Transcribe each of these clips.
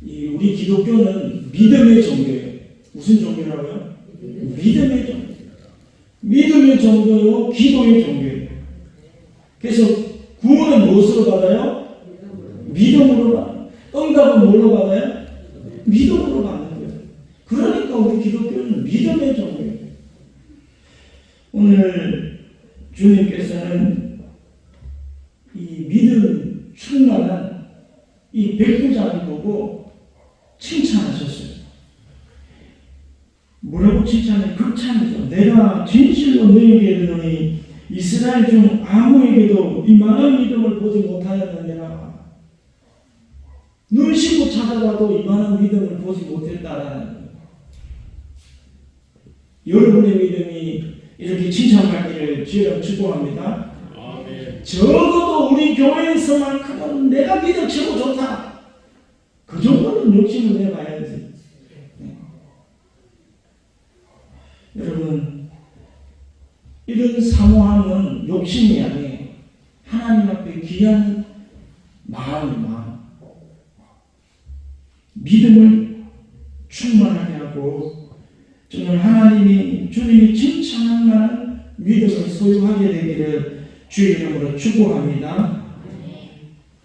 우리 기독교는 믿음의 종교예요. 무슨 종교라고요? 믿음의 종교. 믿음의 종교요, 기도의 종교예요. 그래서 구원은 무엇으로 받아요? 믿음으로 받아요. 응답은 뭘로 받아요? 믿음으로 받는 거예요. 그러니까 우리 기독교는 믿음의 종교예요. 오늘 주님께서는 이 믿음 충만한 이 백부장을 보고 칭찬하셨어요. 뭐라고 칭찬해? 극찬이죠. 내가 진실로 너에게 이르노니 이스라엘 중 아무에게도 이만한 믿음을 보지 못하였느니라. 눈 씻고 찾아봐도 이만한 믿음을 보지 못했다라는 거예요. 여러분의 믿음이 이렇게 칭찬받기를 주여 축복합니다. 아멘. 적어도 우리 교회에서만큼은 내가 믿음 최고 좋다. 그 정도는 욕심을 내봐야지. 네. 여러분, 이런 사모함은 욕심이 아니에요. 하나님 앞에 귀한 마음. 믿음을 충만하게 하고 정말 주님이 칭찬할 만한 믿음을 소유하게 되기를 주의 이름으로 축복합니다.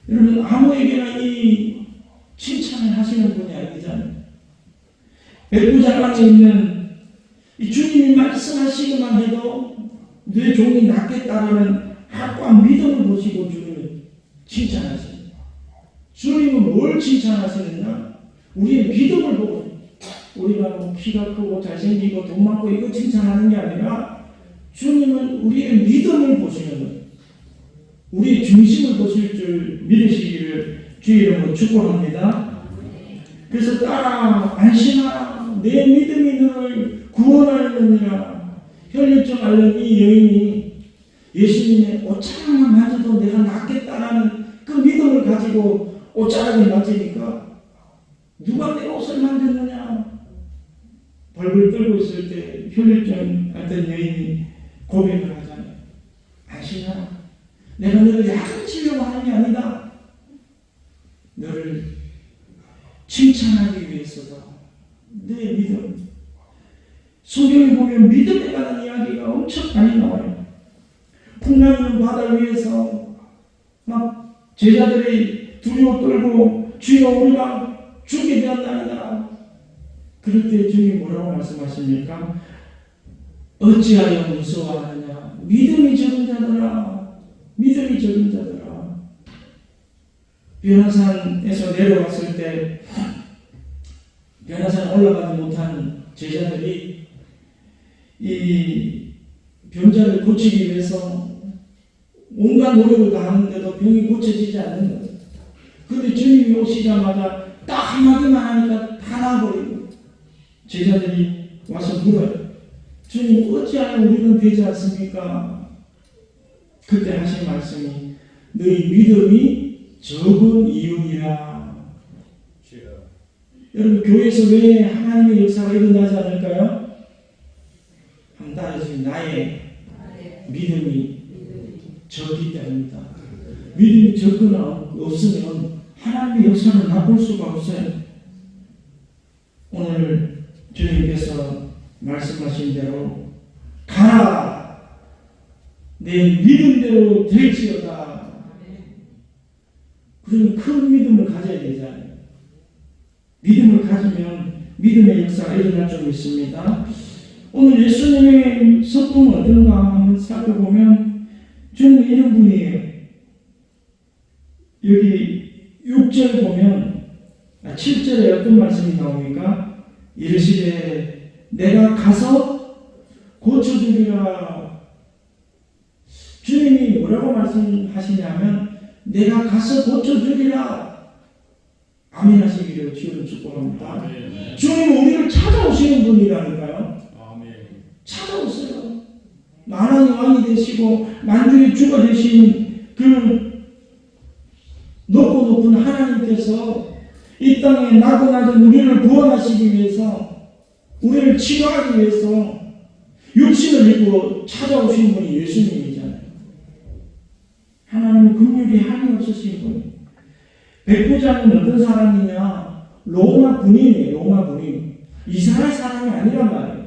여러분, 아무에게나 이 칭찬을 하시는 분이 아니잖아요. 백부장 안에 있는 이 주님이 말씀하시기만 해도 내 종이 낫겠다라는 확고한 믿음을 보시고 주님을 칭찬하십니다. 주님은 뭘 칭찬하시느냐? 우리의 믿음을 보고, 우리가 뭐 키가 크고 잘생기고 돈 많고 이거 칭찬하는 게 아니라 주님은 우리의 믿음을 보시는 거예요. 우리의 중심을 보실 줄 믿으시기를 주의 이름으로 축복합니다. 그래서 따라 안심하라. 내 믿음이 너를 구원하느니라. 혈류증 앓는 이 여인이 예수님의 옷자락만 맞아도 내가 낫겠다라는 그 믿음을 가지고 옷자락이 맞으니까 누가 내 옷을 만졌느냐? 벌벌 떨고 있을 때 혈류증 앓던 여인이 고백을 하잖아요. 안심하라. 내가 너를 약해지려고 하는 게 아니다. 너를 칭찬하기 위해서다. 내 믿음. 성경에 보면 믿음에 관한 이야기가 엄청 많이 나와요. 풍랑 있는 바다 위에서 막 제자들이 두려워 떨고 주여 우리가 죽게 되었나이다. 그럴 때 주님이 뭐라고 말씀하십니까? 어찌하여 무서워하느냐? 믿음이 적은 자들아. 믿음이 적은 자들아. 변화산에서 내려왔을 때 변화산 올라가지 못한 제자들이 이 병자를 고치기 위해서 온갖 노력을 다하는데도 병이 고쳐지지 않는 거예요. 그런데 주님이 오시자마자 딱 한마디만 하니까 다 나아버리고 제자들이 와서 물어요. 주님 어찌하여 우리는 되지 않습니까? 그때 하신 말씀이 너희 믿음이 적은 이유니라. 여러분, 교회에서 왜 하나님의 역사가 일어나지 않을까요? 한 따라서 나의 믿음이 적기 때문이다. 믿음이 적거나 없으면 하나님의 역사를 맛볼 수가 없어요. 오늘 주님께서 말씀하신 대로 가라. 내 믿음대로 될지어다. 그러면 큰 믿음을 가져야 되잖아요. 믿음을 가지면 믿음의 역사가 일어날 줄 믿습니다. 오늘 예수님의 소통은 어떤가 한번 살펴보면 주님 이런 분이에요. 여기 6절 보면 7절에 어떤 말씀이 나옵니까? 이르시되 내가 가서 고쳐주리라. 주님이 뭐라고 말씀하시냐면 내가 가서 고쳐주리라. 아멘 하시기를 주님을 축복합니다. 아멘. 주님은 우리를 찾아오시는 분이라니까요. 아멘. 찾아오세요. 만왕의 왕이 되시고 만주의 주가 되신 그 높고 높은 하나님께서 이 땅에 나고 낮은 우리를 구원하시기 위해서, 우리를 치료하기 위해서 육신을 입고 찾아오신 분이 예수님이잖아요. 하나님은 긍휼이 한이 없으신 분. 백부장은 어떤 사람이냐? 로마 군인이에요. 로마 군인. 이스라엘 사람이 아니란 말이에요.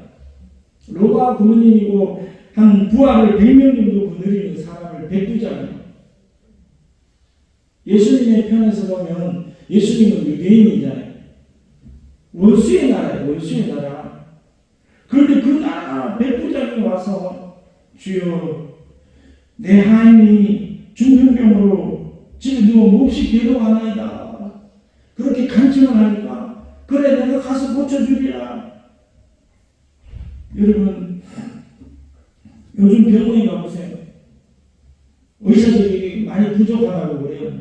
로마 군인이고 한 부하를 100명 정도 거느리는 사람을 백부장이에요. 예수님의 편에서 보면 예수님은 유대인이잖아요. 원수의 나라예요. 원수의 나라. 그런데 그 나라 백부장이 와서 주여 내 하인이 중풍병으로 지금 누워 몹시 괴로워하나이다. 그렇게 간청을 하니까 그래 내가 가서 고쳐주리라. 여러분 요즘 병원에 가보세요. 의사들이 많이 부족하다고 그래요.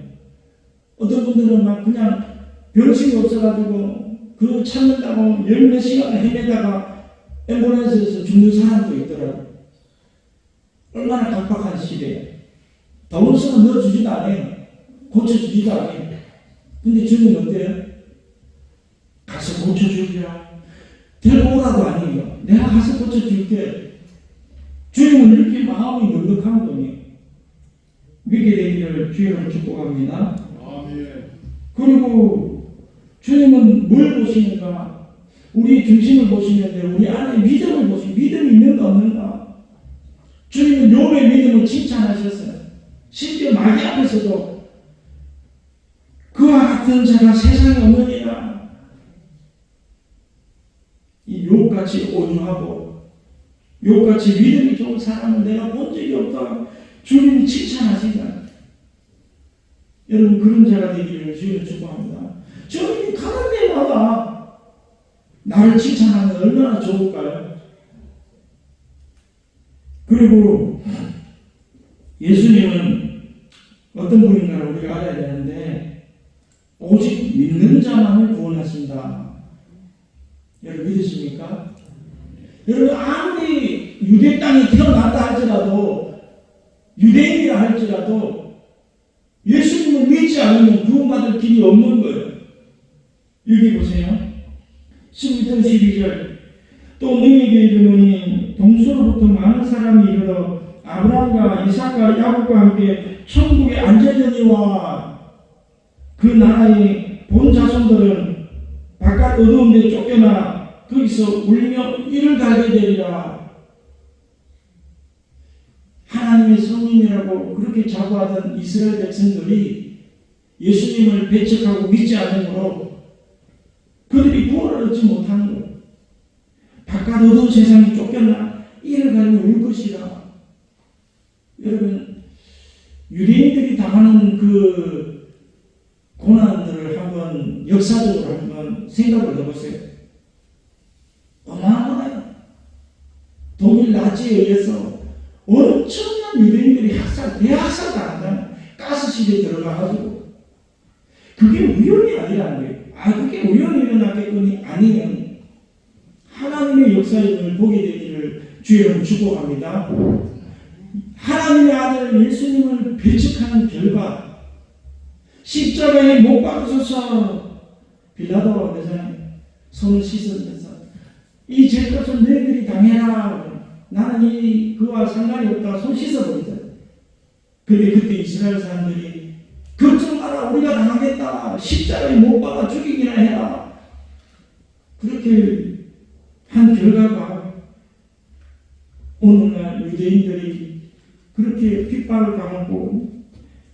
어떤 분들은 막 그냥 병실이 없어가지고 그 찾는다고 열 몇 시간을 헤매다가 앰뷸런스에서 죽는 사람도 있더라고요. 얼마나 각박한 시대예요. 더불어서 넣어주지도 않아요. 고쳐주지도 않아요. 근데 주님 어때요? 가서 고쳐주리라. 데리고 오라도 아니에요. 내가 가서 고쳐줄게. 주님은 이렇게 마음이 넉넉한 분이에요. 믿게 되기를 주님을 축복합니다. 그리고 주님은 뭘 보시는가? 우리 중심을 보시는데 우리 안에 믿음을 보시는 믿음이 있는가 없는가? 주님은 욥의 믿음을 칭찬하셨어요. 심지어 마귀 앞에서도 그와 같은 자가 세상에 없느니라. 이 욥같이 온유하고 욥같이 믿음이 좋은 사람은 내가 본 적이 없다. 주님이 칭찬하시잖아요. 여러분 그런 자가 되기를 주님을 축복합니다. 주님이 가는 데마다 나를 칭찬하면 얼마나 좋을까요? 그리고 예수님은 어떤 분인가를 우리가 알아야 되는데 오직 믿는 자만을 구원하신다. 여러분 믿으십니까? 여러분 아무리 유대 땅에 태어났다 할지라도 유대인이라 할지라도 예수님을 믿지 않으면 구원받을 길이 없는 거예요. 여기 보세요. 11절 12절 또 너희에게 이르노니 동서로부터 많은 사람이 이르러 아브라함과 이삭과 야곱과 함께 천국에 앉으려니와 그 나라의 본 자손들은 바깥 어두운 데 쫓겨나 거기서 울며 이를 갈게 되리라. 하나님의 성인이라고 그렇게 자부하던 이스라엘 백성들이 예수님을 배척하고 믿지 않으므로 그들이 구원을 얻지 못하는 거예요. 바깥 어두운 세상에 쫓겨나 이를 갈며 울 것이라. 여러분 유대인들이 당하는 그 고난들을 한번 역사적으로 한번 생각을 해보세요. 어마어마해요. 독일 나치에 의해서 엄청난 유대인들이 대학살 당한다는 가스실에 들어가가지고 그게 우연이 아니라는 거예요. 그게 우연히 일어났겠거니 아니면 하나님의 역사임을 보게 되기를 주여는 축복합니다. 하나님의 아들 예수님을 배척하는 결과 십자가에 못 박으셔서 빌라도가 그러잖아요. 손을 씻으면서 이 죄값을 너희들이 당해라. 나는 그와 상관이 없다. 손 씻어버리잖아요. 근데 그때 이스라엘 사람들이 걱정 마라. 우리가 당하겠다. 십자가에 못 박아 죽이기나 해라. 그렇게 한 결과가 오늘날 유대인들이 그렇게 핍박을 당하고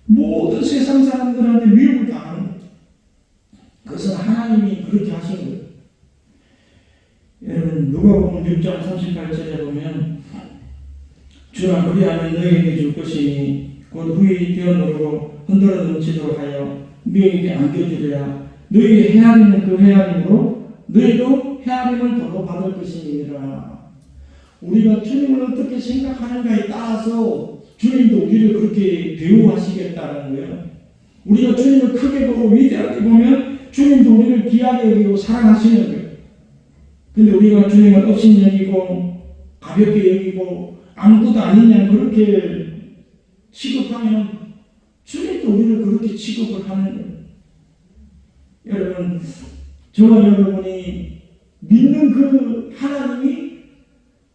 모든 세상 사람들한테 미움을 당하는 거예요. 그것은 하나님이 그렇게 하신 거예요. 여러분 누가복음 6장 38절에 보면 주가 그리하면 너희에게 줄 것이니 곧 후이 되어놓고 흔들어 넘치도록 하여 너희에게 안겨주리라. 너희의 헤아리는 그 헤아림으로 너희도 헤아림을 더러 받을 것이니라. 우리가 주님을 어떻게 생각하는가에 따라서 주님도 우리를 그렇게 대우하시겠다는 거예요. 우리가 주님을 크게 보고 위대하게 보면 주님도 우리를 귀하게 여기고 사랑하시는 거예요. 근데 우리가 주님을 업신여기고 가볍게 여기고 아무것도 아닌 양 그렇게 취급하면 주님도 우리를 그렇게 취급을 하는 거예요. 여러분 저와 여러분이 믿는 그 하나님이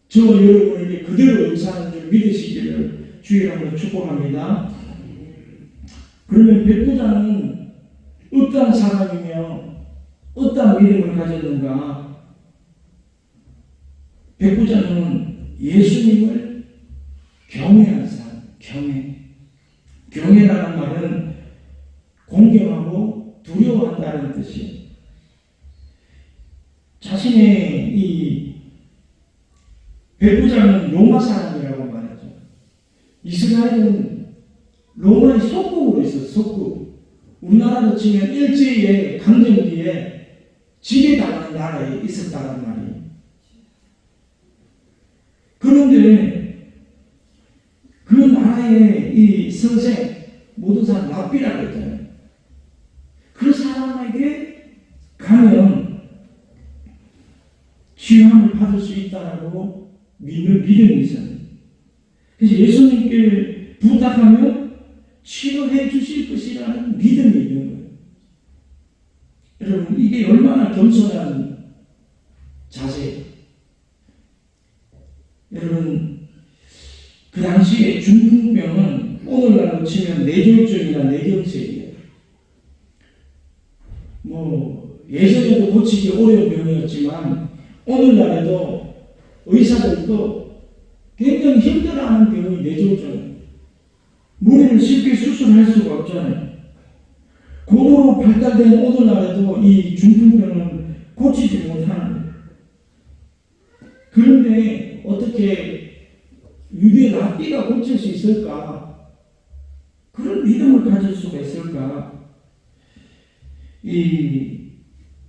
저와 여러분에게 그대로 역사하는 줄 믿으시기를 주의 이름으로 축복합니다. 그러면 백부장은 어떠한 사람이며 얼마나 믿음을 가졌는가. 백부장은 예수님을 경외한 사람, 경외라는 말은 공경하고 두려워한다는 뜻이에요. 자신의 이 백부장은 로마 사람이라고 말하죠. 이스라엘은 로마의 속국으로 있었어요. 속국. 우리나라로 치면 일제의 강점기에 지배당하는 나라에 있었다는 말이에요. 그런데 그 나라의 이 선생, 모든 사람 랍비라고 했잖아요. 그 사람에게 가면 치유함을 받을 수 있다라고 믿는 믿음이 있어요. 그래서 예수님께 부탁하면 치료해 주실 것이라는 믿음이 있는 거예요. 여러분, 이게 얼마나 겸손한 자세예요. 여러분, 그 당시에 중풍병은 오늘날로 치면 뇌졸중이나 뇌경색이에요. 예전에도 고치기 어려운 병이었지만 오늘날에도 의사들도 굉장히 힘들어하는 병이 뇌졸중. 머리를 쉽게 수술할 수가 없잖아요. 고도로 발달된 오늘날에도 이 중풍병은 고치지 못하는 거예요. 그런데 어떻게 유대 랍비가 고칠 수 있을까? 그런 믿음을 가질 수가 있을까? 이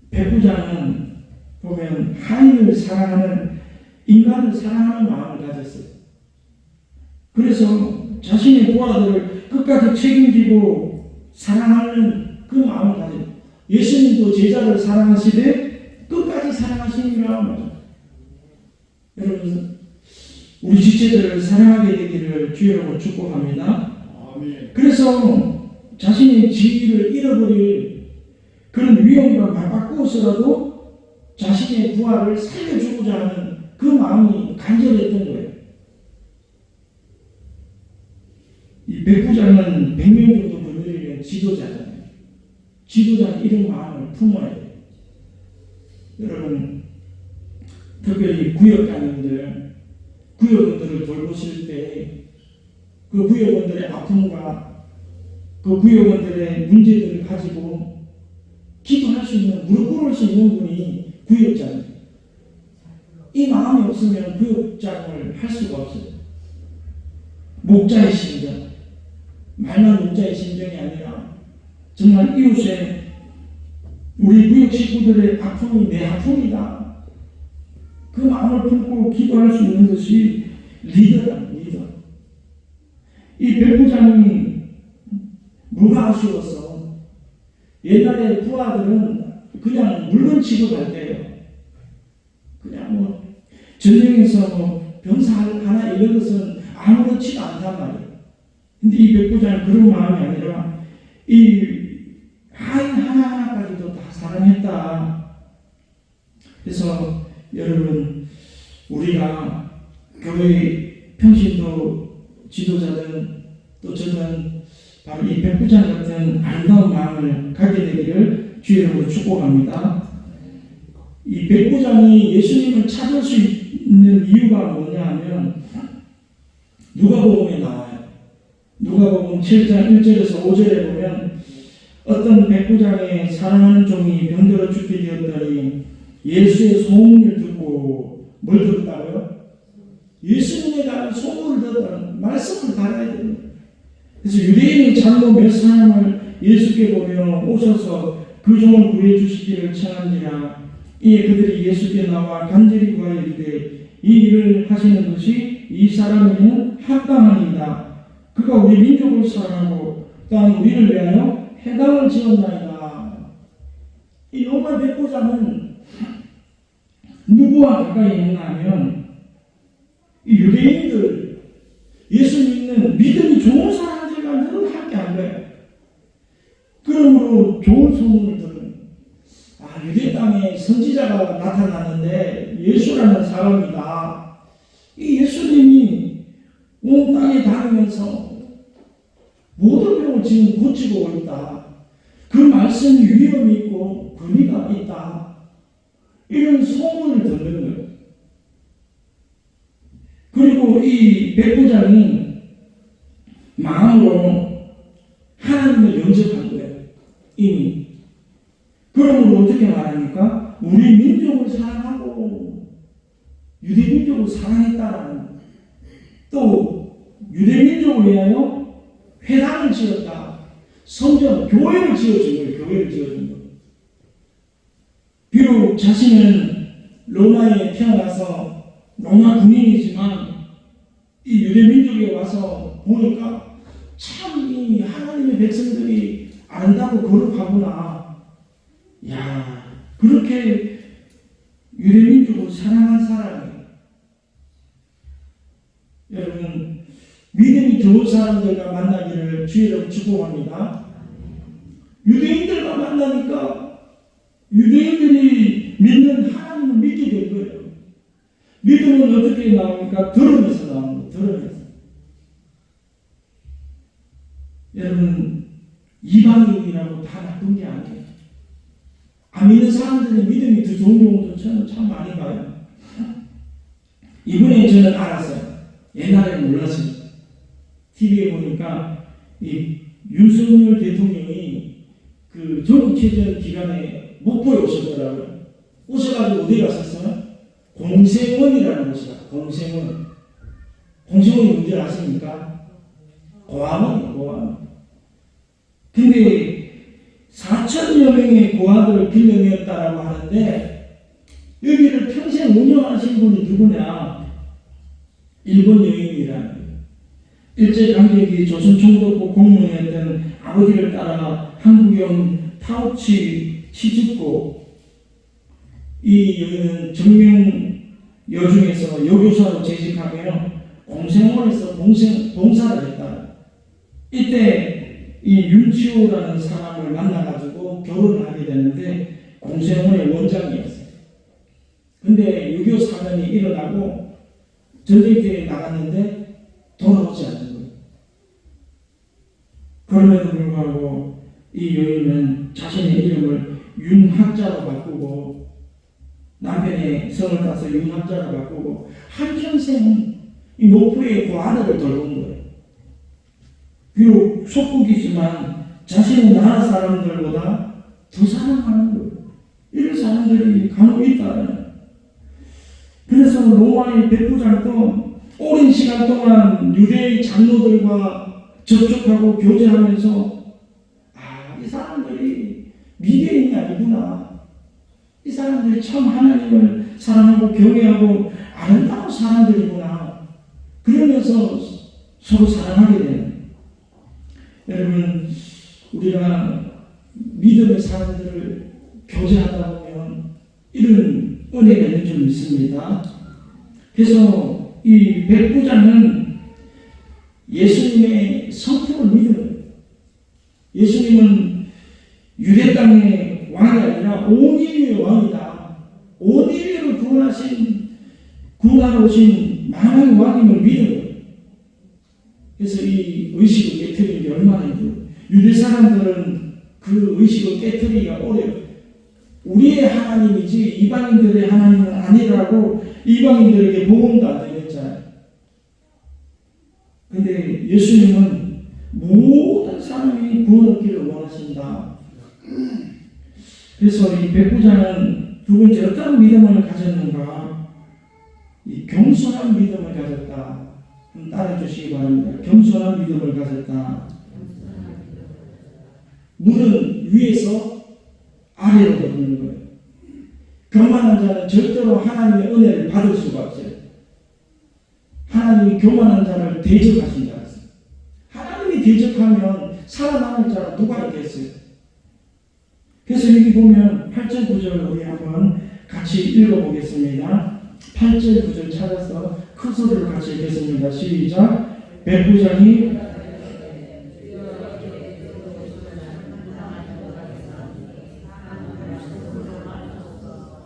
백부장은 보면 하인을 사랑하는, 인간을 사랑하는 마음을 가졌어요. 그래서 자신의 부하들을 끝까지 책임지고 사랑하는 그 마음을 가져요. 예수님도 제자를 사랑하시되 끝까지 사랑하시니라 말이죠. 여러분, 우리 지체들을 사랑하게 되기를 주여로 축복합니다. 아멘. 그래서 자신의 지위를 잃어버릴 그런 위험과 맞바꾸어서라도 자신의 부하를 살려주고자 하는 그 마음이 간절했던 거예요. 이 백부장은 100명 정도 건드리는 지도자잖아요. 지도자는 이런 마음을 품어야 돼요. 여러분, 특별히 구역장님들, 구역원들을 돌보실 때 그 구역원들의 아픔과 그 구역원들의 문제들을 가지고 기도할 수 있는, 무릎 꿇을 수 있는 분이 구역장이에요. 이 마음이 없으면 구역장을 할 수가 없어요. 목자의 심정, 말만 목자의 심정이 아니라 정말 이웃에 우리 구역 식구들의 아픔이 내 아픔이다. 그 마음을 품고 기도할 수 있는 것이 리더다, 리더. 이 백부장이 뭐가 아쉬웠어? 옛날에 부하들은 그냥 물건 취급할 때예요. 그냥 전쟁에서 병사 하나 이런 것은 아무렇지도 않단 말이에요. 근데 이 백부장은 그런 마음이 아니라 이 하인 하나하나까지도 다 사랑했다. 그래서 여러분, 우리가 교회 평신도 지도자들, 또 저는 바로 이 백부장 같은 아름다운 마음을 갖게 되기를 주의로 축복합니다. 이 백부장이 예수님을 찾을 수 있는 이유가 뭐냐 하면 누가복음에 나와요. 누가복음 7장 1절에서 5절에 보면 어떤 백부장의 사랑하는 종이 병들어 죽게 되었더니 예수의 소문을 듣고 뭘 들었다고요? 예수님에 관한 소문을 듣던 말씀을 달아야 됩니다. 그래서 유대인이 참고 몇 사람을 예수께 보며 오셔서 그 종을 구해 주시기를 청하니라. 이에 그들이 예수께 나와 간절히 구하여 이르되 이 일을 하시는 것이 이 사람에게는 합당하니이다. 그가 우리 민족을 사랑하고 또한 우리를 위하여 해당을 지었나이다. 이 로마 백부장은 누구와 가까이 했나 하면 이 유대인들, 예수 믿는 믿음이 좋은 사람들과 늘 함께 한 거예요. 그러므로 좋은 소문을 들은, 유대 땅에 선지자가 나타났는데 예수라는 사람이다. 이 예수님이 온 땅에 다니면서 모든 병을 지금 고치고 있다. 그 말씀이 위엄이 있고 권위가 있다. 이런 소문을 듣는 거예요. 그리고 이 백부장이 마음으로 하나님을 영접한 거예요. 이미. 그러므로 어떻게 말합니까? 우리 민족을 사랑하고 유대민족을 사랑했다라는, 또 유대민족을 위하여 회당을 지었다. 성전, 교회를 지어준 거예요. 교회를 지어준 거예요. 비록 자신은 로마에 태어나서 로마 군인이지만 이 유대민족에 와서 보니까 참 이 하나님의 백성들이 아름다고 거룩하구나. 야, 그렇게 유대민족을 사랑한 사람이에요. 여러분, 믿음이 좋은 사람들과 만나기를 주의로 축복합니다. 유대인들과 만나니까 유대인들이 믿는 하나님을 믿게 된 거예요. 믿음은 어떻게 나옵니까? 들으면서 나옵니다. 들으면서. 여러분, 이방인이라고 다 나쁜 게 아니에요. 안 믿는 사람들이 믿음이 더 좋은 경우도 저는 참 많이 봐요. 이번에 저는 알았어요. 옛날에는 몰랐어요. TV에 보니까 이 윤석열 대통령이 그 정치전 기간에 목포에 오셨더라고요. 오셔가지고 어디 갔었어요? 공생원이라는 곳이라. 공생원. 공생원이 뭔지 아십니까? 고아원이에요. 고아원. 근데 4천여 명의 고아들을 길러내었다라고 하는데 여기를 평생 운영하신 분이 누구냐? 일본 여인이라는 거예요. 일제강점기 조선총독부 공무원이었던 아버지를 따라 한국에 온 타우치 시즈코, 이 여인은 정명 여중에서 여교사로 재직하며 공생원에서 봉사를 했다. 이때 이 윤치호라는 사람을 만나가지고 결혼을 하게 됐는데 공생원의 원장이었어요. 근데 6.25 사변이 일어나고 전쟁터에 나갔는데 돌아오지 않는 거예요. 그럼에도 불구하고 이 여인은 자신의 이름을 윤학자로 바꾸고 남편의 성을 따서 윤학자로 바꾸고 한평생 이 목포의 고아들을 돌본 거예요. 비록 속국이지만 자신의 나라 사람들보다 더 사랑하는 거예요. 이런 사람들이 간혹 있다는. 그래서 로마의 백부장도 오랜 시간 동안 유대의 장로들과 접촉하고 교제하면서 이 사람들이 미개인이 아니구나. 이 사람들이 참 하나님을 사랑하고 경외하고 아름다운 사람들이구나. 그러면서 서로 사랑하게 되는. 여러분, 우리가 믿음의 사람들을 교제하다 보면 이런 은혜가 있는 줄 믿습니다. 그래서 이 백부장은 예수님의 성품을 믿어요. 예수님은 유대 땅의 왕이 아니라 온 인류의 왕이다. 온 인류를 구원하러 오신 만왕의 왕임을 믿어요. 그래서 이 의식을 깨트리는 게 얼마나 힘들어요. 유대 사람들은 그 의식을 깨트리기가 어려워요. 우리의 하나님이지 이방인들의 하나님은 아니라고 이방인들에게 복음도 안 드렸잖아요. 근데 예수님은 모든 사람이 구원 얻기를 원하신다. 그래서 이 백부장은 두 번째 어떤 믿음을 가졌는가? 이 겸손한 믿음을 가졌다. 따라 주시기 바랍니다. 겸손한 믿음을 가졌다. 물은 위에서 아래로 흐르는 거예요. 교만한 자는 절대로 하나님의 은혜를 받을 수가 없어요. 하나님이 교만한 자를 대적하신 자였어요. 하나님이 대적하면 살아남을 자가 누가 있겠어요? 그래서 여기 보면 8절 9절 우리 한번 같이 읽어보겠습니다. 8절 9절 찾아서 큰 소리로 같이 읽겠습니다. 시작. 백부장이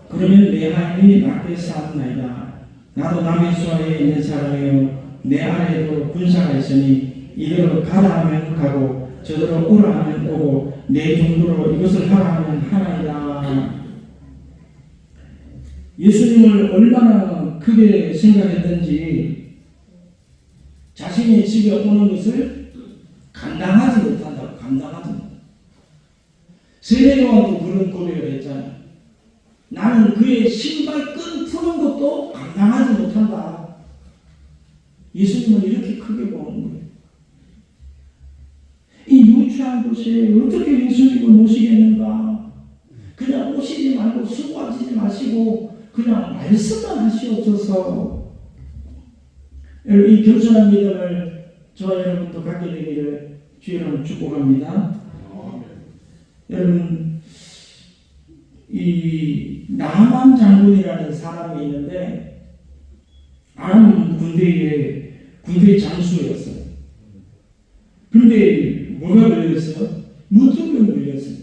그러면 내 하인이 낮게 싸움나이다. 나도 남의 수하에 있는 사람이요 내 아래에도 군사가 있으니 이대로 가라 하면 가고 저대로 오라 하면 오고 내 정도로 이것을 하라 하면 하나이다. 예수님을 얼마나 크게 생각했던지 자신의 집에 오는 것을 감당하지 못한다고. 감당하지 못한다. 세례요한도 그런 고백을 했잖아요. 나는 그의 신발 끈 푸는 것도 감당하지 못한다. 예수님을 이렇게 크게 보는 거예요. 이 유치한 곳에 어떻게 예수님을 모시겠는가? 그냥 오시지 말고 수고하지 마시고 그냥 말씀만 하시옵소서. 이 겸손한 믿음을 저와 여러분도 갖게 되기를 주의로 축복합니다. 여러분, 이 나만 장군이라는 사람이 있는데 아람 군대의 장수였어요. 그런데 뭐가 걸렸어요? 무증병 걸렸어요.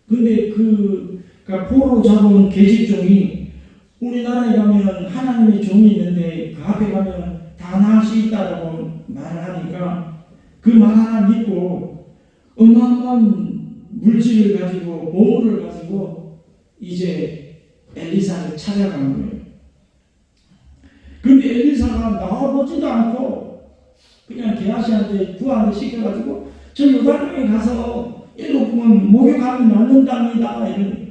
근데 그러니까 포로 잡은 계집종이 우리나라에 가면 하나님의 종이 있는데 그 앞에 가면 다 나을 수 있다라고 말을 하니까 그 말 하나 믿고 어마어마한 물질을 가지고 보물을 가지고 이제 엘리사를 찾아간 거예요. 그런데 엘리사가 나와보지도 않고 그냥 게하시한테 부하를 시켜가지고 저 요단강에 가서 7번 목욕하면 낫는답니다. 이런.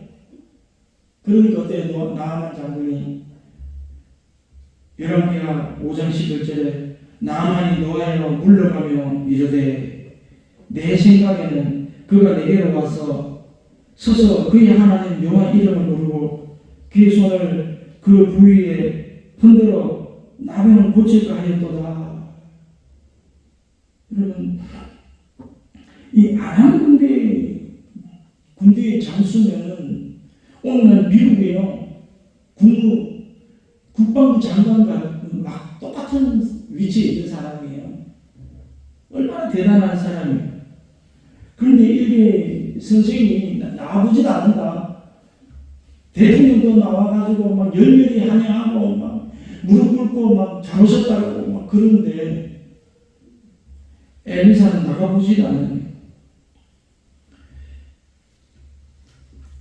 그러니까 어때요? 나아만 장군이 열왕기하 5장 11절에 나아만이 노예로 물러가며 이르되 내 생각에는 그가 내게로 와서 서서 그의 하나님 여호와 이름을 부르고 그의 손을 그 부위에 흔들어 나병을 고칠까 하였도다. 여러분, 이 아람 군대의 장수면은 오늘 미국에요 국방부 장관과 막 똑같은 위치에 있는 사람이에요. 얼마나 대단한 사람이에요. 그런데 이게 선생님이 나아보지도 않는다. 대통령도 나와가지고 막 열렬히 환영하고 막 무릎 꿇고 막 잘 오셨다고 막 그러는데 엘리사는 나가보지도 않는.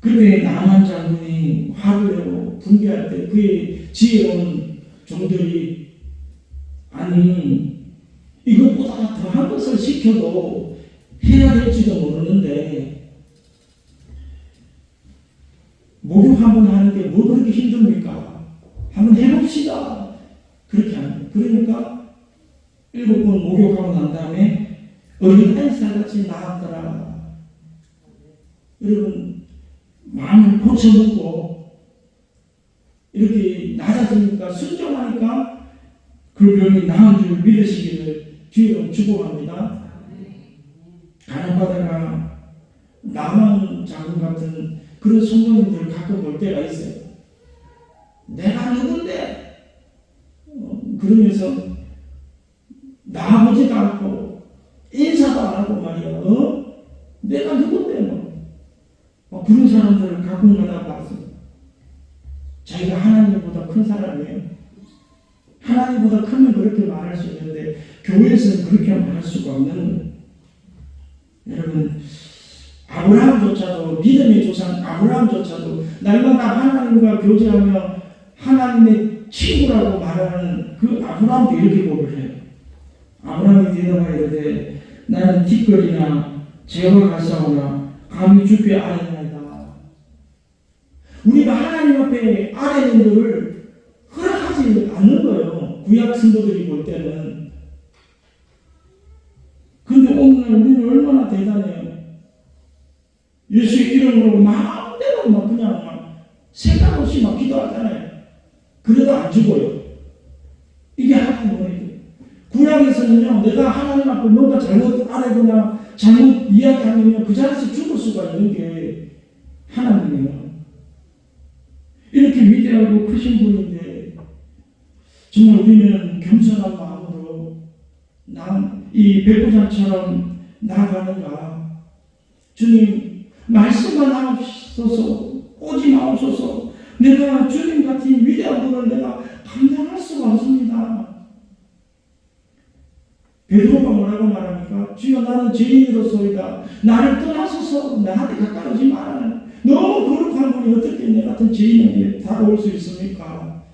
그때 나만 장군이 화를 내고 분개할 때 그의 지혜로운 종들이 아니 이것보다 더한 것을 시켜도 해야 될지도 모르는데 목욕 한번 하는 게 뭐 그렇게 힘듭니까? 한번 해봅시다. 그렇게 하는 거예요. 그러니까 7번 목욕하고 난 다음에 어린아이 살같이 나았더라. 여러분 마음을 고쳐먹고 이렇게 낮아지니까 순종하니까 그 병이 나은 줄 믿으시기를 주의로 축복합니다. 가난바다가 나만 장군 같은 그런 성도님들 가끔 볼 때가 있어요. 내가 누군데? 그러면서 나아보지도 않고 인사도 안 하고 말이야. 내가 누군데? 그런 사람들을 가끔 가다 봤어요. 자기가 하나님보다 큰 사람이에요. 하나님보다 크면 그렇게 말할 수 있는데 교회에서는 그렇게 말할 수가 없는. 여러분, 아브라함조차도 믿음의 조상 아브라함조차도 날마다 하나님과 교제하며 하나님의 친구라고 말하는 그 아브라함도 이렇게 고백을 해요. 아브라함이 대답하여 이르되 나는 티끌이나 재와 같사오나 감히 주께 아뢰나이다. 우리가 하나님 앞에 아뢰는 것을 허락하지 않는 거예요. 구약 성도들이 볼 때는. 근데 오늘 우리는 얼마나 대단해요. 예수의 이름으로 마음대로 막 그냥 막 생각 없이 막 기도하잖아요. 그래도 안 죽어요. 이게 하나님 은혜예요. 구약에서는요, 내가 하나님 앞에 뭔가 잘못 알아거나 잘못 이야기하면 그 자리에서 죽을 수가 있는 게 하나님이에요. 이렇게 위대하고 크신 분인데 정말 우리는 겸손한 마음으로 이 백부장처럼 나아가는가. 주님 말씀만 하옵소서. 오지 마옵소서. 내가 주님 같은 위대한 분을 내가 감당할 수가 없습니다. 베드로가 뭐라고 말합니까? 주여 나는 죄인으로소이다. 나를 떠나소서. 나한테 가까이 오지 마라. 너무 거룩한 분이 하나님이 어떻게 내 같은 죄인에게 다가올 수 있습니까?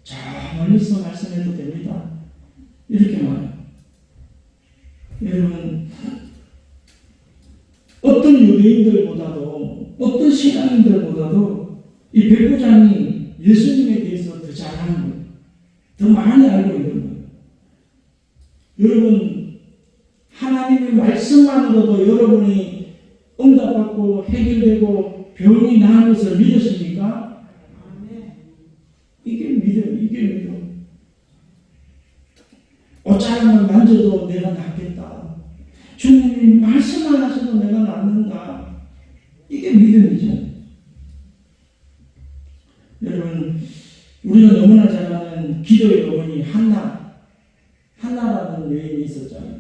저 멀리서 말씀해도 됩니다. 이렇게 말해요. 여러분, 어떤 유대인들보다도 어떤 신앙인들보다도 이 백부장이 예수님에 대해서 더 잘 아는 거예요. 더 많이 알고 있는 거예요. 여러분, 하나님의 말씀만으로도 여러분이 응답받고 해결되고 병이 나은 것을 믿으십니까? 이게 믿음, 이게 믿음. 옷자락만 만져도 내가 낫겠다. 주님이 말씀만 하셔도 내가 낫는다. 이게 믿음이죠. 여러분, 우리가 너무나 잘 아는 기도의 어머니 한나라는 여인이 있었잖아요.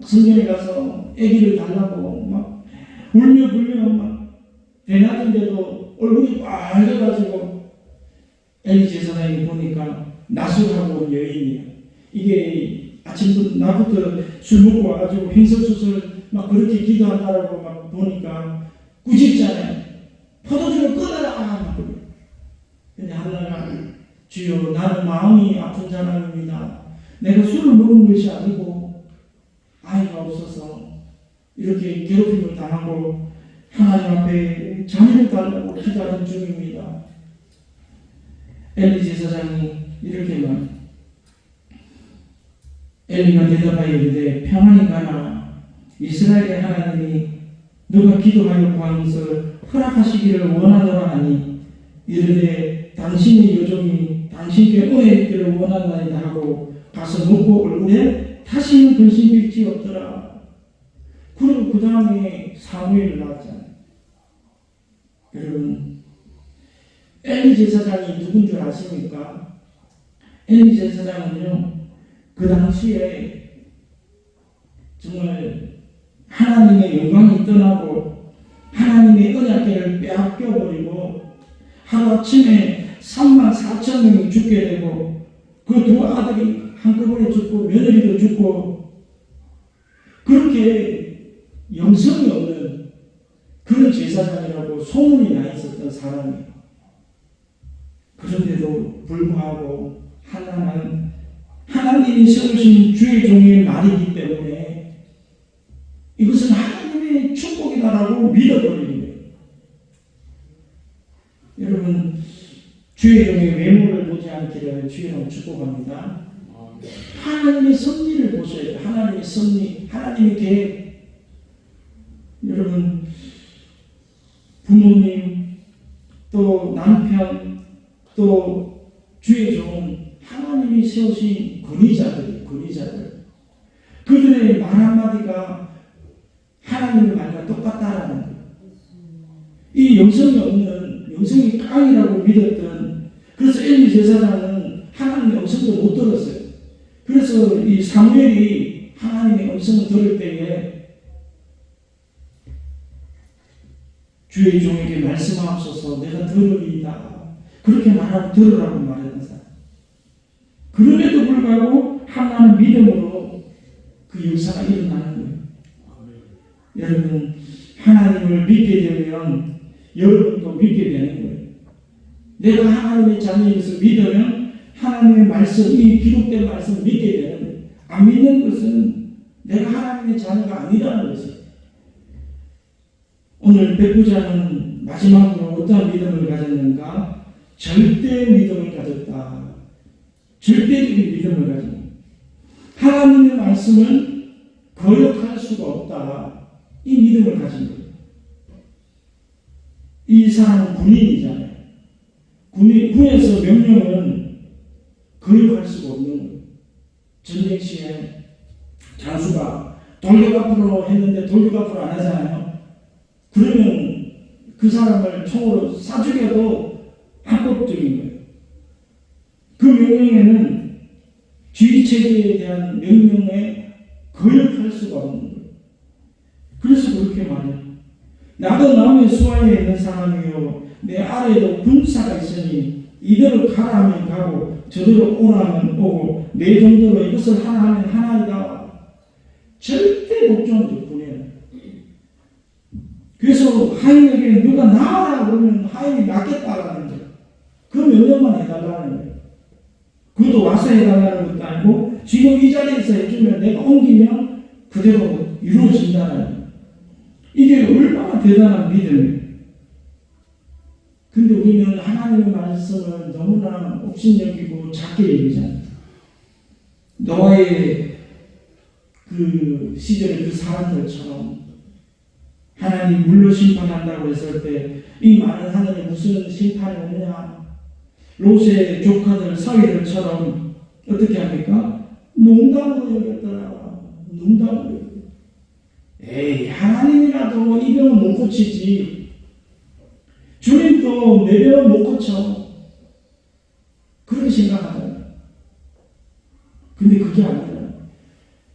성전에 가서 아기를 달라고 막 울며 불며 막 대낮인데도 얼굴이 빨개가지고 엘리 제사장이 보니까 나술하고 온 여인이에요. 이게 아침부터 나부터 술 먹고 와가지고 횡설수설 막 그렇게 기도한다라고 막 보니까 꾸짖잖아요. 포도주를 끊어라 막 그래. 근데 한나가 주여 나는 마음이 아픈 사람입니다. 내가 술을 먹은 것이 아니고 아이가 없어서 이렇게 괴롭힘을 당하고 하나님 앞에 자녀를 달라고 기도하는 중입니다. 엘리 제사장이 이렇게 말 엘리가 대답하여 이르되 평안히 가라. 이스라엘의 하나님이 너가 기도하여 구한 것을 허락하시기를 원하노라 하니 이르되 당신의 요정이 당신께 은혜있기를 원하나이다 하고 가서 묻고 얼굴에 다시는 근심 일지 없더라. 그리고 그 다음에 사무엘을 낳았잖아요. 여러분, 엘리 제사장이 누군 줄 아십니까? 엘리 제사장은요, 그 당시에 정말 하나님의 영광이 떠나고 하나님의 언약궤를 빼앗겨버리고 하루아침에 34,000명이 죽게 되고 그 두 아들이 한꺼번에 죽고 며느리도 죽고 그렇게 영성이 없는 그런 제사장이라고 소문이 나 있었던 사람이에요. 그런데도 불구하고 하나는 하나님이 세우신 주의 종의 말이기 때문에 이것은 하나님의 축복이다라고 믿어버리는 거예요. 여러분, 주의 종의 외모를 보지 않기를 주의로 축복합니다. 하나님의 섭리를 보셔야 돼요. 하나님의 섭리, 하나님의 계획. 여러분, 부모님, 또 남편, 또 주의 종, 하나님이 세우신 권위자들. 그들의 말 한마디가 하나님의 말과 똑같다라는 거예요. 이 영성이 깡이라고 믿었던, 그래서 엘리 제사장은 하나님의 음성도 못 들었어요. 그래서 이 사무엘이 하나님의 음성을 들을 때에 주의 종에게 말씀하옵소서 내가 들으리이다. 그렇게 말하고 들으라고 말했던 사람. 그럼에도 불구하고 하나는 믿음으로 그 역사가 일어나는 거예요. 여러분, 하나님을 믿게 되면 여러분도 믿게 되는 거예요. 내가 하나님의 자녀인 것을 믿으면 하나님의 말씀, 이 기록된 말씀을 믿게 되는 거예요. 안 믿는 것은 내가 하나님의 자녀가 아니라는 것이에요. 오늘 백부장은 마지막으로 어떤 믿음을 가졌는가? 절대 믿음을 가졌다. 절대적인 믿음을 가진 거예요. 하나님의 말씀은 거역할 수가 없다. 이 믿음을 가진 거예요. 이 사람은 군인이잖아요. 군에서 명령은 거역할 수가 없는 거예요. 전쟁 시에 장수가 돌격 앞으로 했는데 돌격 앞으로 안 하잖아요. 그러면 그 사람을 총으로 쏴 죽여도 합법적인 거예요. 그 명령에는 지휘체계에 대한 명령에 거역할 수가 없는 거예요. 그래서 그렇게 말해요. 나도 남의 수하에 있는 사람이요 내 아래에도 군사가 있으니 이대로 가라 하면 가고 저대로 오라 하면 오고 내 정도로 이것을 하나 하면 하나이다. 절대 복종하지 군에는. 그래서 하인에게 누가 나와라 그러면 하인이 낫겠다라는 거예요. 그 명령만 해달라는 거예요. 그것도 와서 해달라는 것도 아니고 지금 이 자리에서 해주면 내가 옮기면 그대로 이루어진다는 거예요. 이게 얼마나 대단한 믿음이에요. 근데 우리는 하나님의 말씀을 너무나 업신여기고 작게 여기잖아요. 노아의 그 시절의 그 사람들처럼 하나님 물로 심판한다고 했을 때 이 많은 하늘에 무슨 심판이 오느냐. 롯의 조카들 사위들처럼 어떻게 합니까? 농담으로 여겼더라. 농담으로. 에이, 하나님이라도 이 병은 못 고치지. 주님도 내 병은 못 고쳐. 그렇게 생각하잖아요. 근데 그게 아니라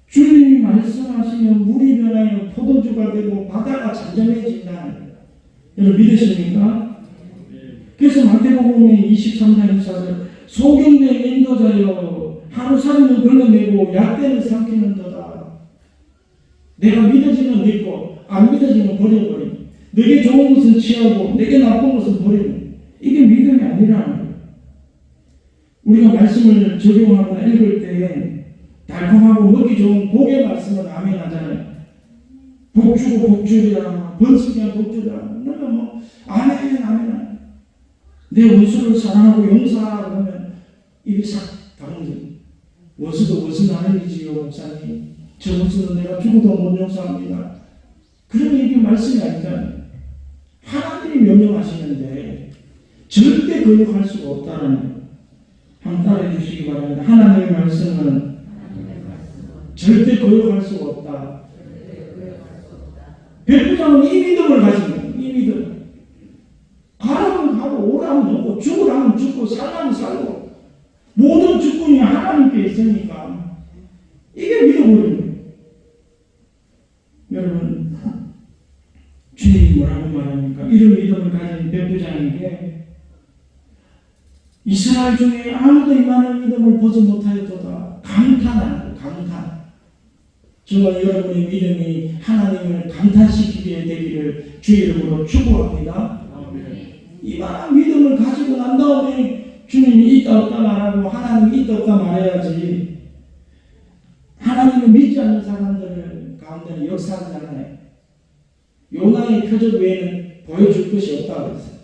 주님이 말씀하시면 물이 변하여 포도주가 되고 바다가 잠잠해진다는 거예요. 여러분 믿으십니까? 그래서 마태복음 23장 24절 소경된 인도자여 하루살이는 걸러내고 약대는 삼키는도다. 내가 믿어지면 믿고 안 믿어지면 버려버리고 내게 좋은 것은 취하고 내게 나쁜 것은 버리는 이게 믿음이 아니라는 거예요. 우리가 말씀을 적용하거나 읽을 때 달콤하고 먹기 좋은 복의 말씀은 아멘 하잖아요. 복주고 복주리라 번식이야 복주리라 그러면 뭐 아멘 아멘 내 원수를 사랑하고 용서하라 그러면 입이 싹 다문데 원수도 원수 나누이지요 목사님 저 원수는 내가 죽어도 못 용서합니다. 그러면 이게 말씀이 아니잖아요. 하나님이 명령하시는데 절대 거역할 수가 없다는 거예요. 한번 따라해 주시기 바랍니다. 하나님의 말씀은 절대 거역할 수가 없다. 백부장은 이 믿음을 가진 거예요. 이 믿음. 가라면 가고 오라면 오고 죽으라면 죽고 살라면 살고 모든 주권이 하나님께 있으니까 이게 믿어버리는 거예요. 여러분 주님이 뭐라고 말합니까? 이런 믿음을 가진 백부장에게 이스라엘 중에 아무도 이만한 믿음을 보지 못하였도다. 감탄하는 감탄. 정말 여러분의 믿음이 하나님을 감탄시키게 되기를 주의 이름으로 축복합니다. 이만한 믿음을 가지고 난 다음에 주님이 있다 없다 말하고 하나님이 있다 없다 말해야지. 하나님을 믿지 않는 사람들 가운데는 역사하잖아요. 요나의 표적 외에는 보여줄 것이 없다고 했어요.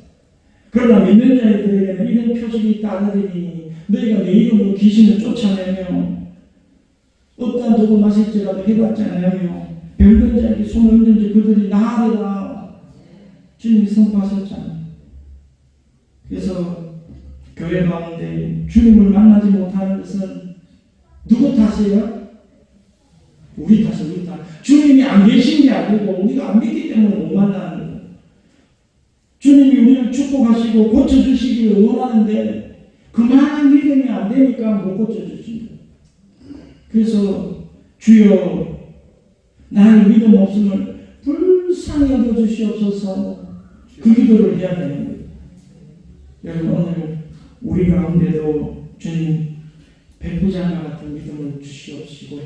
그러나 믿는 자들에게는 이런 표적이 있다더니 너희가 내 이름으로 귀신을 쫓아내며 어떠한 독을 마실지라도 해봤지 않으며 병든 자에게 손을 얹은지 그들이 나으리라 주님이 선포하셨잖아요. 그래서 교회 가운데 주님을 만나지 못하는 것은 누구 탓이에요? 우리 탓이에요. 우리 탓. 주님이 안 계신 게 아니고 우리가 안 믿기 때문에 못 만나는 거예요. 주님이 우리를 축복하시고 고쳐주시기를 원하는데 그만한 믿음이 안 되니까 못 고쳐주십니다. 그래서 주여 나의 믿음 없음을 불쌍히 여겨주시옵소서 그 기도를 해야 되는 거예요. 여러분 오늘 우리 가운데도 주님 백부장과 같은 믿음을 주시옵시고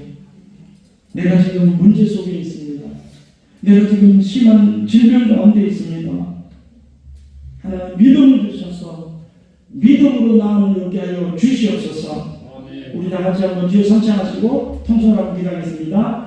내가 지금 문제 속에 있습니다. 내가 지금 심한 질병 가운데 있습니다. 하나님 믿음을 주셔서 믿음으로 나음을 얻게 하여 주시옵소서. 우리 다 같이 한번 주여 선창하시고 통성을 한번 기도하겠습니다.